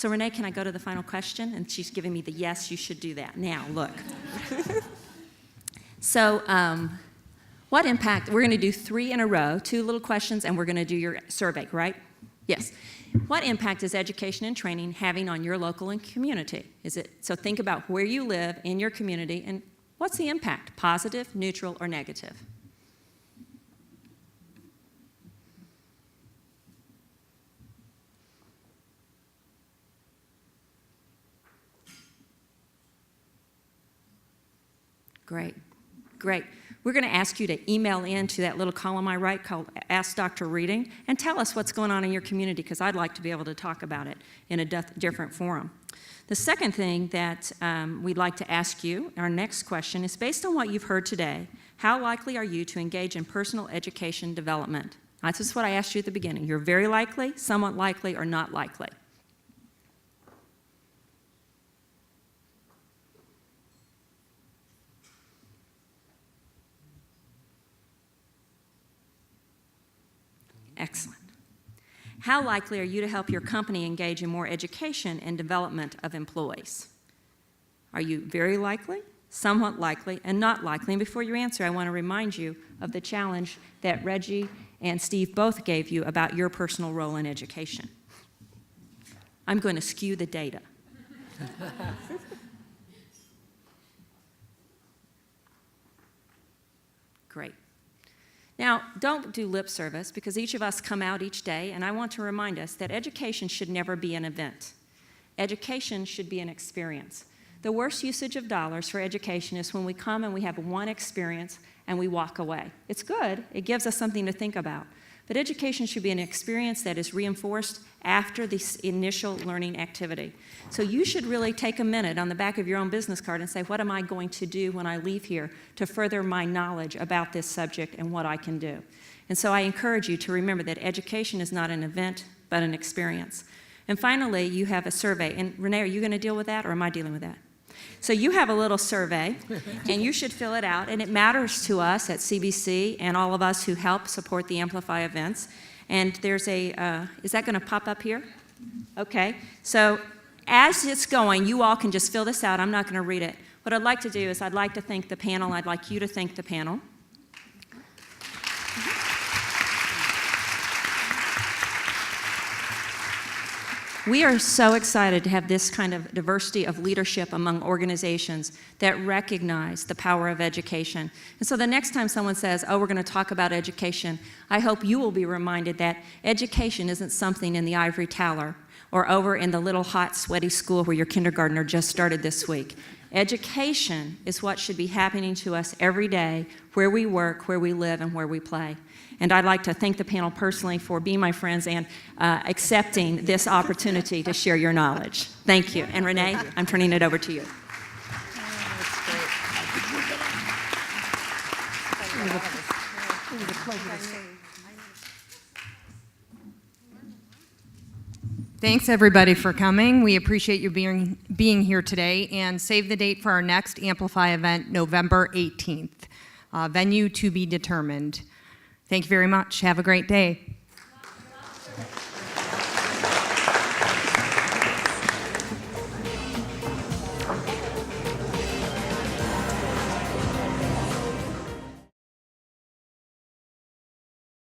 So Renee, can I go to the final question? And she's giving me the yes, you should do that. Now, look. So what impact, we're going to do 3 in a row, 2 little questions, and we're going to do your survey, right? Yes. What impact is education and training having on your local and community? So think about where you live in your community, and what's the impact, positive, neutral, or negative? Great, great. We're going to ask you to email in to that little column I write called Ask Dr. Reading and tell us what's going on in your community, because I'd like to be able to talk about it in a different forum. The second thing that we'd like to ask you, our next question, is based on what you've heard today, how likely are you to engage in personal education development? That's just what I asked you at the beginning. You're very likely, somewhat likely, or not likely. Excellent. How likely are you to help your company engage in more education and development of employees? Are you very likely, somewhat likely, and not likely? And before you answer, I want to remind you of the challenge that Reggie and Steve both gave you about your personal role in education. I'm going to skew the data. Great. Now, don't do lip service, because each of us come out each day, and I want to remind us that education should never be an event. Education should be an experience. The worst usage of dollars for education is when we come and we have one experience and we walk away. It's good. It gives us something to think about. But education should be an experience that is reinforced after this initial learning activity. So you should really take a minute on the back of your own business card and say, what am I going to do when I leave here to further my knowledge about this subject and what I can do? And so I encourage you to remember that education is not an event, but an experience. And finally, you have a survey. And Renee, are you going to deal with that, or am I dealing with that? So you have a little survey, and you should fill it out, and it matters to us at CBC and all of us who help support the Amplify events. And there's a, is that going to pop up here? Okay, so as it's going, you all can just fill this out. I'm not going to read it. What I'd like to do is I'd like to thank the panel. I'd like you to thank the panel. We are so excited to have this kind of diversity of leadership among organizations that recognize the power of education. And so the next time someone says, oh, we're going to talk about education, I hope you will be reminded that education isn't something in the ivory tower or over in the little hot, sweaty school where your kindergartner just started this week. Education is what should be happening to us every day, where we work, where we live, and where we play. And I'd like to thank the panel personally for being my friends and accepting this opportunity to share your knowledge. Thank you. And Renee, I'm turning it over to you. Thanks, everybody, for coming. We appreciate you being here today, and save the date for our next Amplify event, November 18th. Venue to be determined. Thank you very much. Have a great day.